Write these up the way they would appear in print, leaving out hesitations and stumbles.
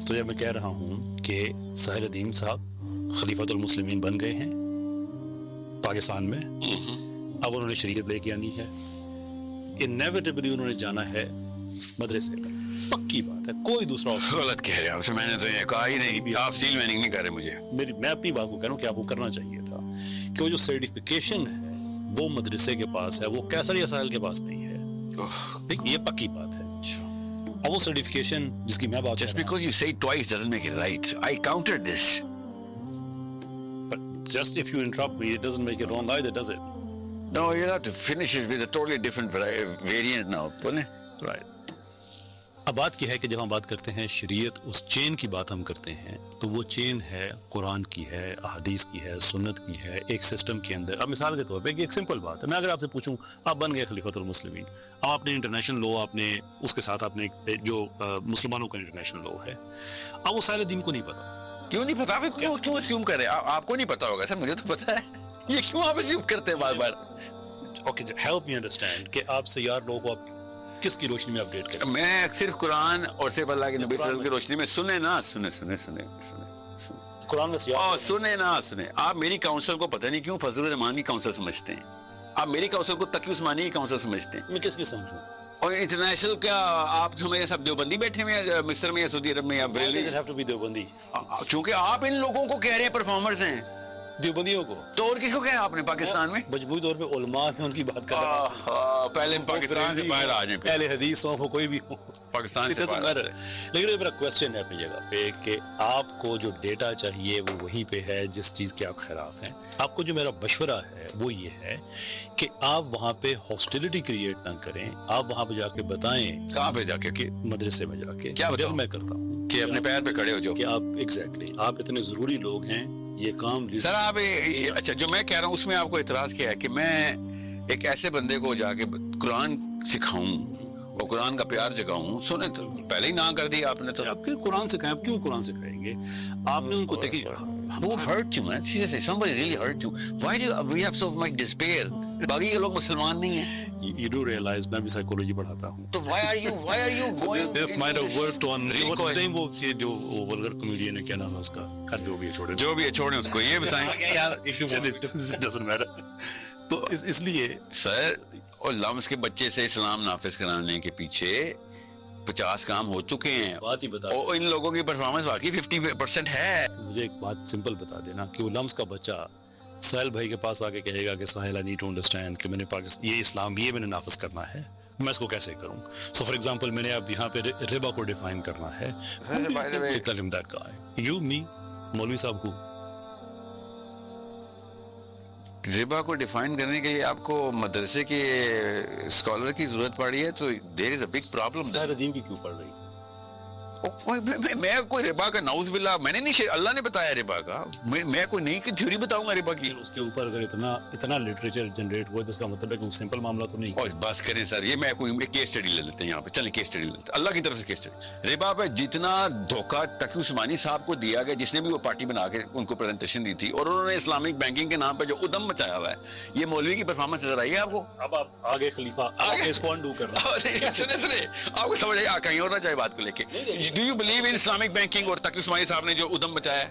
تو یہ میں کہہ رہا ہوں کہ ساحل ندیم صاحب خلیفۃ المسلمین بن گئے ہیں پاکستان میں. اب انہوں نے شریعت لے کے آنی ہے. انیویٹیبلی انہوں نے جانا ہے مدرسے میں. پکی بات ہے, کوئی دوسرا غلط کہہ رہے ہیں. میں نے تو یہ کہا ہی نہیں, آپ سیل میننگ نہیں کر رہے مجھے. میں اپنی بات کو کہہ رہا ہوں کہ آپ کو کرنا چاہیے تھا کہ وہ جو سرٹیفکیشن ہے وہ مدرسے کے پاس ہے, وہ کیسر یا ساحل کے پاس نہیں ہے. یہ پکی بات ہے. اب وہ سرٹیفکیشن جس کی میں بات Just because you say it twice doesn't make it right. I countered this. But just if you interrupt me, it doesn't make it wrong either, does it? No, you'll have to finish it with a totally different variant now. Right. اب بات کی ہے کہ جب ہم بات کرتے ہیں شریعت, اس چین کی بات ہم کرتے ہیں تو وہ چین ہے قرآن کی ہے, احادیث کی ہے, سنت کی ہے, ایک سسٹم کے اندر. اب مثال کے طور پہ ایک سمپل بات ہے, میں اگر آپ سے پوچھوں آپ بن گئے خلیفۃ المسلمین, اب آپ نے انٹرنیشنل لو, آپ نے اس کے ساتھ آپ نے جو مسلمانوں کا انٹرنیشنل لو ہے, اب وہ ساحل دین کو نہیں پتا. کیوں نہیں پتا؟ کیوں اسیوم کر رہے ہیں؟ آپ کو نہیں پتا ہوگا سر, مجھے تو پتا ہے. یہ کیوں آپ اسیوم کرتے ہیں بار بار؟ اوکے, ہیلپ می انڈرسٹینڈ کہ آپ سیار لوگوں کو آپ کس کی روشنی میں اپڈیٹ کریں؟ میں صرف قرآن اور صرف اللہ کے نبی صلی اللہ علیہ وسلم کی روشنی میں. سنے نا سنے قرآن میں سیاق سنے نا سنے. آپ میری کاؤنسل کو پتہ نہیں کیوں فضل الرحمان کی کاؤنسل سمجھتے ہیں, آپ میری کاؤنسل کو تقی عثمانی کی کاؤنسل سمجھتے ہیں. میں کس کی سمجھوں؟ اور انٹرنیشنل کیا آپ ہمارے سب دیوبندی بیٹھے ہوئے ہیں مصر میں یا سعودی عرب میں یا بریلوی؟ دیوبندی کیونکہ آپ ان لوگوں کو کہہ رہے ہیں پرفارمرز ہیں, دیوبندیوں کو. تو اور کس کو کہا آپ نے پاکستان میں؟ مجموعی طور پہ علماء ہیں, ان کی بات کر رہا ہوں. پہلے پاکستان سے باہر آ جائیں, اہل حدیث ہوں, کوئی بھی ہو, پاکستان سے باہر. لیکن میرا کوشچن ہے اپنی جگہ پہ کہ آپ کو جو ڈیٹا چاہیے وہ وہیں پہ ہے جس چیز کے آپ خلاف ہیں. آپ کو جو میرا مشورہ ہے وہ یہ ہے کہ آپ وہاں پہ ہاسٹیلٹی کریٹ نہ کریں. آپ وہاں پہ جا کے بتائیں. کہاں پہ جا کے؟ کہ مدرسے میں جا کے. کیا بتاؤں میں کرتا ہوں کہ اپنے پیر پہ کھڑے ہو جاؤ, کہ آپ ایگزیکٹلی آپ اتنے ضروری لوگ ہیں, یہ کام سر آپ. اچھا, جو میں کہہ رہا ہوں اس میں آپ کو اعتراض کیا ہے کہ میں ایک ایسے بندے کو جا کے قرآن سکھاؤں اور قرآن کا پیار جگاؤں؟ سنیں تو پہلے ہی نہ کر دی آپ نے. تو آپ قرآن سکھائیں, آپ کیوں قرآن سکھائیں گے؟ آپ نے ان کو دیکھیں. Who hurt you, man? Seriously, somebody really hurt you. Why do we have so much despair? باقی کے لوگ مسلمان نہیں ہیں. You do realize میں بھی سائیکولوجی پڑھاتا ہوں. تو why are you going? This might have worked on وہ جو vulgar comedian ہے, کیا نام ہے اس کا؟ جو بھی ہے چھوڑیں اس کو. یہ بتائیں doesn't matter. تو اس لیے سر, اور لمس کے بچے سے اسلام نافذ کرانے کے پیچھے 50 کام ہو چکے ہیں. بات ہی بتا, اور ان لوگوں کی پرفارمنس واقعی 50% ہے. مجھے ایک بات سمپل بتا دینا کہ وہ لمس کا بچہ ساحل بھائی کے پاس آ کے کہے گا کہ ساحل آئی نیڈ ٹو انڈرسٹینڈ کہ میں نے پاکستان یہ اسلام یہ میں نے نافذ کرنا ہے, میں اس کو کیسے کروں؟ سو فار ایگزامپل میں نے اب یہاں پہ ربا کو ڈیفائن کرنا ہے. یو می مولوی صاحب کو ربا کو ڈیفائن کرنے کے لیے آپ کو مدرسے کے اسکالر کی ضرورت پڑ رہی ہے, تو دیر از اے بگ پرابلم. ساحل ندیم کی کیوں پڑ رہی؟ میں کوئی ربا کا نعوذ باللہ میں نے نہیں, اللہ نے بتایا ربا کا, میں کوئی نہیں کہ تھیوری بتاؤں گا ربا کی. اس کے اوپر اگر اتنا لٹریچر جنریٹ ہوا تو اس کا مطلب ہے کہ سمپل معاملہ تو نہیں. اور بس کریں سر, یہ میں کوئی کیس اسٹڈی لے لیتے ہیں یہاں پہ. چلیں کیس اسٹڈی لے لیتے ہیں, اللہ کی طرف سے کیس اسٹڈی. ربا پہ جتنا دھوکہ تقی عثمانی صاحب کو دیا گیا, جس نے بھی وہ پارٹی بنا کے ان کو پریزنٹیشن دی تھی, اور انہوں نے اسلامک بینکنگ کے نام پہ جو ادم مچایا ہوا ہے, یہ مولوی کی پرفارمنس نظر آئی ہے آپ کو؟ اب آپ آگے خلیفہ آگے اس کو انڈو کر رہے ہیں. سنے آپ کو سمجھ آئے کہیں اور نہ جائے بات کو لے کے. Do you believe in Islamic banking اور تقی عثمانی صاحب نے جو ادم بچایا ہے؟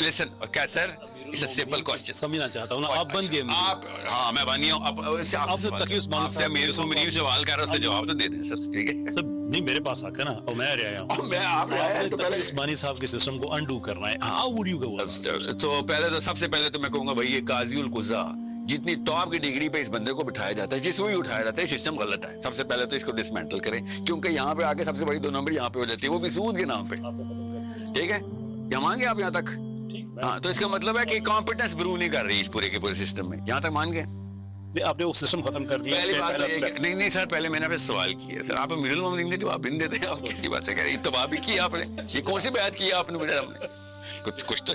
لسن کیا سر, اٹس اے سمپل کوسچن. سمجھنا چاہتا ہوں نا, آپ بن گئے آپ. ہاں میں بانی ہوں. آپ سے تقی عثمانی سے میرے کو منیر سوال کر رہا ہے, اس سے جواب تو دے دیں سر. ٹھیک ہے سر, نہیں میرے پاس آ کر نا, اور میں آیا ہوں, میں آپ نے تقی عثمانی صاحب کے سسٹم کو انڈو کرنا ہے. How would you go? تو پہلے تو سب سے پہلے تو میں کہوں گا بھائی یہ قاضی القضا جتنی ٹاپ کی ڈگری پہ اس بندے کو بٹھایا جاتا ہے, جس کو بھی اٹھایا جاتا ہے, سسٹم غلط ہے. سب سے پہلے تو اس کو ڈسمینٹل کریں, کیونکہ یہاں پہ آگے سب سے بڑی 2 نمبر یہاں پہ ہو جاتی ہے, وہ بھی سود کے نام پہ. ٹھیک ہے, یہاں مان گے آپ یہاں تک؟ ہاں, تو اس کا مطلب ہے کہ کمپیٹنس برو نہیں کر رہی اس پورے کے پورے سسٹم میں. یہاں تک مان گئے؟ آپ نے وہ سسٹم ختم کر دیا. نہیں سر, پہلے میں نے آپ سے سوال کیا سر, آپ میڈل مومن دیں جو آپ بھی دیتے ہیں. آپ کی بات سے کہہ رہے ہیں اتباع بھی کیا آپ نے, یہ کون سی بیعت کی آپ نے میڈل مومن؟ کچھ تو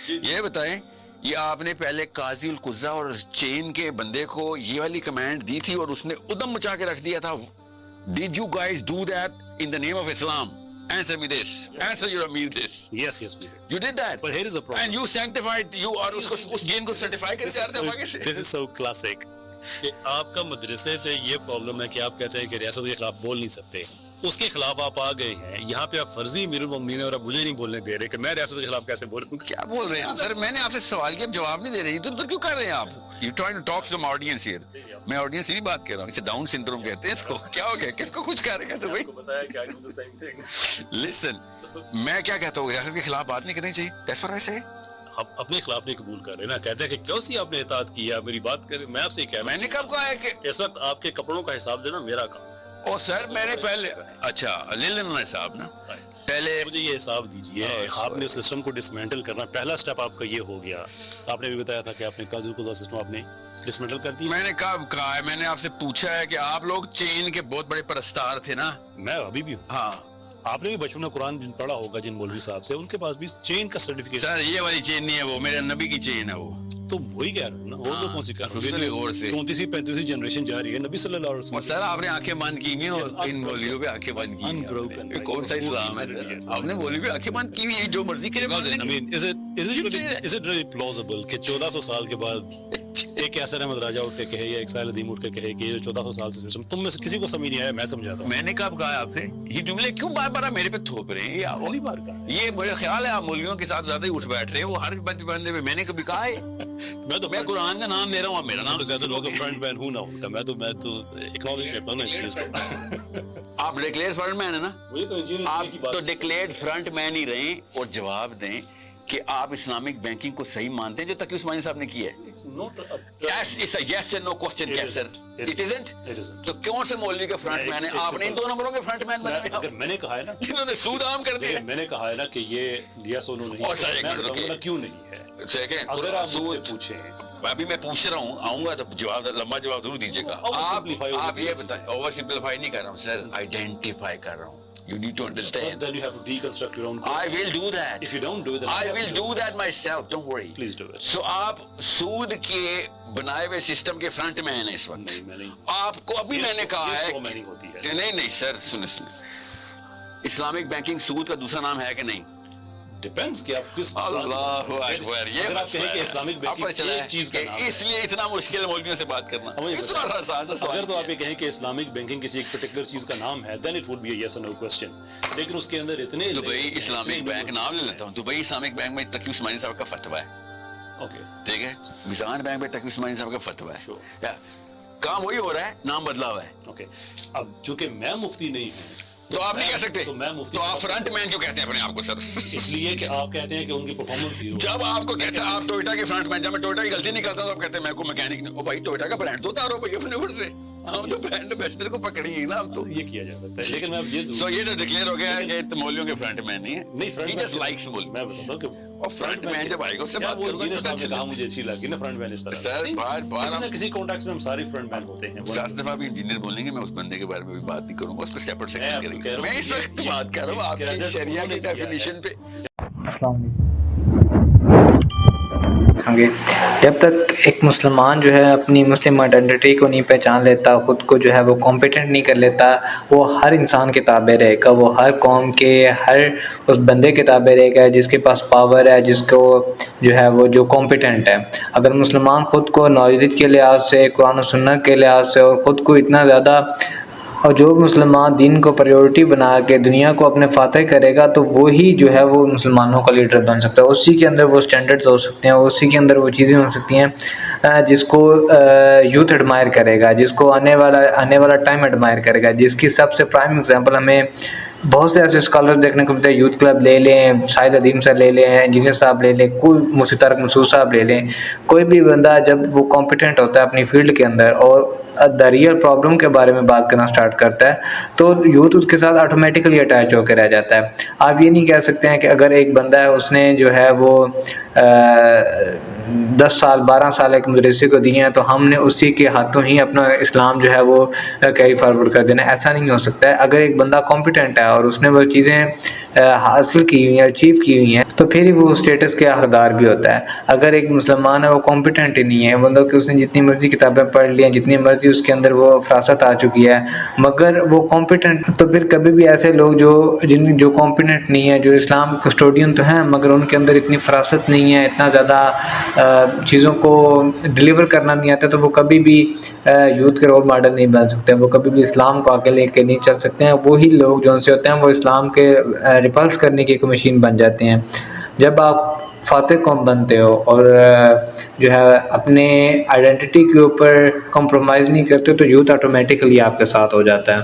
یہ بتائیں, یہ آپ نے پہلے قاضی القضا اور چین کے بندے کو یہ والی کمانڈ دی تھی اور اس نے ادم مچا کے رکھ دیا تھا. Did you guys do that in the name of Islam? Answer me this. Answer your Amir this. Yes, we did. You did that. But here is the problem. And you sanctified, you are اس gain کو certify کر کے. This is so classic. کہ آپ کا مدرسے سے یہ پرابلم ہے کہ آپ کہتے ہیں کہ ریاست کے خلاف بول نہیں سکتے, اس کے خلاف آپ آ گئے ہیں یہاں پہ، آپ فرضی امیر المومنین اور آپ مجھے نہیں بولنے دے رہے کہ میں ریاست کے خلاف کیسے بولوں. کیا بول رہے ہیں سر؟ میں نے آپ سے سوال کیا، جواب نہیں دے رہے. ادھر ادھر کیوں کر رہے ہیں آپ؟ You trying to talk some audience here. میں آڈینس سے نہیں بات کر رہا ہوں، اسے ڈاؤن سنڈروم کہتے ہیں اس کو. کیا ہو گیا؟ کس کو کچھ کہہ رہے ہیں تو بھائی لسن، میں کیا کہتا ہوں، ریاست کے خلاف بات نہیں کرنی چاہیے. دیٹس واٹ آئی سے. آپ اپنے خلاف نہیں قبول کر رہے نا، کہتے ہیں کہ کیوں سی آپ نے اطاعت کیا، میری بات کریں. میں آپ سے کہہ رہا میں نے کب کہا ہے کہ ہوں اس وقت آپ کے کپڑوں کا حساب دینا میرا کام. او سر میں نے پہلے اچھا لے لینا صاحب نا، پہلے مجھے یہ حساب دیجیے. آپ نے سسٹم کو ڈسمینٹل کرنا، پہلا سٹیپ آپ کا یہ ہو گیا. آپ نے بھی بتایا تھا کہ آپ نے قرض قضا سسٹم آپ نے ڈسمینٹل کر دیا. میں نے کب کہا ہے؟ میں نے آپ سے پوچھا ہے کہ آپ لوگ چین کے بہت بڑے پرستار تھے نا. میں ابھی بھی ہوں. ہاں آپ نے بھی بچپن میں قرآن پڑھا ہوگا جن مولوی صاحب سے، ان کے پاس بھی چین کا سرٹیفکیٹ. سر یہ والی چین نہیں ہے، وہ میرے نبی کی چین ہے وہ. تو وہی کہہ رہا ہوں نا، اور تو کون سی کہہ رہا ذرا غور سے. ہوں. 34 35 جنریشن جا رہی ہے نبی صلی اللہ علیہ وسلم. اور سر آپ نے آنکھیں بند کی ہوئی ہیں، اور ان مولویوں پہ آنکھیں بند کی ہوئی Unbroken. ہیں. کون سا اسلام ہے؟ آپ نے مولوی پہ آنکھیں بند کی ہوئی ہیں، جو مرضی کرے. I mean, is it really plausible کہ 1400 سال کے بعد ایک ایسر احمد راجہ اٹھ کے کہے یا ایک سائل ادیم اٹھ کے کہے کہ یہ 1400 سال سے سسٹم تم میں سے کسی کو سمجھ نہیں آیا؟ میں سمجھاتا ہوں. میں نے کب کہا آپ سے یہ جملے کیوں بار بار میرے پہ تھوپ رہے ہیں؟ پہلی بار کہا. یہ میرا خیال ہے آپ مولویوں کے ساتھ زیادہ ہی اٹھ بیٹھ رہے ہیں. وہ ہر بندے میں نے کبھی کہا ہے میں قرآن کا نام لے رہا ہوں، آپ میرا نام کہتے لوگ فرنٹ مین ہوں نہ ہوں. میں تو اکنالج کرتا ہوں نا اس چیز کو. آپ ڈکلیئر فرنٹ مین ہے نا. وہی تو انجینئر آپ کی بات. تو ڈکلیئرڈ فرنٹ مین ہی رہیں اور جواب دیں کہ آپ اسلامک بینکنگ کو صحیح مانتے ہیں جو تقی عثمانی صاحب نے کیا ہے. Yes and no question, yes sir. It isn't. تو کون سے مولوی کے فرنٹ مین ہیں؟ آپ نے ان دو نمبروں کے فرنٹ مین بنے اگر میں نے کہا ہے نا، جنہوں نے سود عام کر دیا. میں نے کہا ہے نا کہ یہ یس اور نو نہیں اور سر ایک ہے. منٹ میں رکیے. بتاؤں گا کیوں نہیں ہے. دیکھیں اگر آپ مجھ سے سود پوچھیں ابھی میں پوچھ رہا ہوں، آؤں گا تو جواب لمبا جواب ضرور دیجیے گا. آپ یہ بتائیں. اوور سمپلیفائی نہیں کر رہا ہوں سر، آئیڈینٹیفائی کر رہا ہوں. You need to understand. then you have to deconstruct your own. I will do that. If you don't do it, then I will do that myself. Don't worry. Please do it. So آپ سود کے بنائے ہوئے system کے front میں ہیں اس وقت. نہیں میں نہیں. آپ کو ابھی میں نے کہا ہے نہیں ہوتی ہے. نہیں سر سنیں اسلامک بینکنگ سود کا دوسرا نام ہے کہ نہیں؟ ڈیپینڈس کہ آپ کس. اللہ اکبر. یہ اگر آپ کہیں کہ اسلامک بینکنگ ایک چیز کا نام ہے، اس لیے اتنا مشکل ہے مولویوں سے بات کرنا. اگر تو آپ یہ کہیں کہ اسلامک بینکنگ کسی ایک پرٹیکولر چیز کا نام ہے then it would be a yes or no question. لیکن اس کے اندر اتنے دبئی اسلامک بینک نام لے لیتا ہوں. دبئی اسلامک بینک میں تقی عثمانی صاحب کا فتویٰ ہے. اوکے ٹھیک ہے. میزان بینک میں تقی عثمانی صاحب کا فتویٰ ہے. کام وہی ہو رہا ہے، نام بدلا ہوا ہے. اوکے. اب چونکہ میں مفتی نہیں ہوں تو آپ نہیں کہہ سکتے. تو میں مفتی. تو آپ فرنٹ مین کیوں کہتے ہیں اپنے آپ کو سر؟ اس لیے کہ آپ کہتے ہیں کہ ان کی پرفارمنس زیرو. جب آپ کو کہتے ہیں آپ ٹوئیٹا کے فرنٹ مین، جب میں ٹوئیٹا کی غلطی نہیں کرتا تو آپ کہتے ہیں میں کو میکینک نہیں. او بھائی ٹوئیٹا کا برانڈ تو اتارو بھائی اپنے اوپر سے. ہم تو برانڈ ایمبیسڈر کو پکڑی ہیں نا. اب تو یہ کیا جا سکتا ہے. لیکن میں اب یہ سو یہ تو ڈکلیئر ہو گیا ہے کہ مولویوں کے فرنٹ مین نہیں ہے. نہیں فرنٹ مین لائکس مولوی. میں بتاتا ہوں کہ اور فرنٹ مین جب آئے گا اس سے بات کروں گا. صاحب نے کہا مجھے اچھی لگی نا فرنٹ مین اس طرح. سر بار کسی نہ کسی کانٹیکٹ میں ہم سارے فرنٹ مین ہوتے ہیں. 10 دفعہ بھی انجینئر بولیں گے میں اس بندے کے بارے میں بھی بات نہیں کروں گا. اس کو سیپریٹ سیکشن کریں گے. میں اس وقت بات کر رہا ہوں آپ کی شریعہ کی ڈیفینیشن پہ. جب تک ایک مسلمان جو ہے اپنی مسلم آئیڈینٹی کو نہیں پہچان لیتا، خود کو جو ہے وہ کمپیٹنٹ نہیں کر لیتا، وہ ہر انسان کے تابع رہے گا. وہ ہر قوم کے ہر اس بندے کے تابع رہے گا جس کے پاس پاور ہے، جس کو جو ہے وہ جو کمپیٹنٹ ہے. اگر مسلمان خود کو نوعیت کے لحاظ سے، قرآن و سنت کے لحاظ سے، اور خود کو اتنا زیادہ، اور جو مسلمان دین کو پریورٹی بنا کے دنیا کو اپنے فاتح کرے گا تو وہی جو ہے وہ مسلمانوں کا لیڈر بن سکتا ہے. اسی کے اندر وہ سٹینڈرڈز ہو سکتے ہیں، اسی کے اندر وہ چیزیں ہو سکتی ہیں جس کو یوتھ ایڈمائر کرے گا، جس کو آنے والا ٹائم ایڈمائر کرے گا. جس کی سب سے پرائم ایگزامپل ہمیں بہت سے ایسے اسکالر دیکھنے کو ملتے ہیں. یوتھ کلب لے لیں، سائد ادیم سر لے لیں، انجینئر صاحب لے لیں، کوئی مفتی طارق مسعود صاحب لے لیں. کوئی بھی بندہ جب وہ کمپیٹنٹ ہوتا ہے اپنی فیلڈ کے اندر اور دا ریئل پرابلم کے بارے میں بات کرنا سٹارٹ کرتا ہے تو یوتھ اس کے ساتھ آٹومیٹکلی اٹیچ ہو کے رہ جاتا ہے. آپ یہ نہیں کہہ سکتے ہیں کہ اگر ایک بندہ ہے اس نے جو ہے وہ 10 سال 12 سال ایک مدرسے کو دیے ہیں تو ہم نے اسی کے ہاتھوں ہی اپنا اسلام جو ہے وہ کیری فارورڈ کر دینا. ایسا نہیں ہو سکتا ہے. اگر ایک بندہ کمپیٹنٹ ہے اور اس نے وہ چیزیں حاصل کی ہوئی ہیں، اچیو کی ہوئی ہیں، تو پھر ہی وہ اسٹیٹس کے حقدار بھی ہوتا ہے. اگر ایک مسلمان ہے وہ کمپیٹنٹ ہی نہیں ہے، مطلب کہ اس نے جتنی مرضی کتابیں پڑھ لی ہیں، جتنی مرضی اس کے اندر وہ فراست آ چکی ہے، مگر وہ کمپیٹنٹ، تو پھر کبھی بھی ایسے لوگ جو کمپیٹنٹ نہیں ہے، جو اسلام کسٹوڈین تو ہیں مگر ان کے اندر اتنی فراست نہیں ہے، اتنا زیادہ چیزوں کو ڈلیور کرنا نہیں آتا، تو وہ کبھی بھی یوتھ کے رول ماڈل نہیں بن سکتے، وہ کبھی بھی اسلام کو آگے لے کے نہیں چل سکتے ہیں. وہی لوگ جو ان سے ہوتے ہیں وہ اسلام کے ریپلس کرنے کی ایک مشین بن جاتے ہیں. جب آپ فاتح قوم بنتے ہو اور جو ہے اپنے آئیڈینٹی کے اوپر کمپرومائز نہیں کرتے تو یوتھ آٹومیٹکلی آپ کے ساتھ ہو جاتا ہے.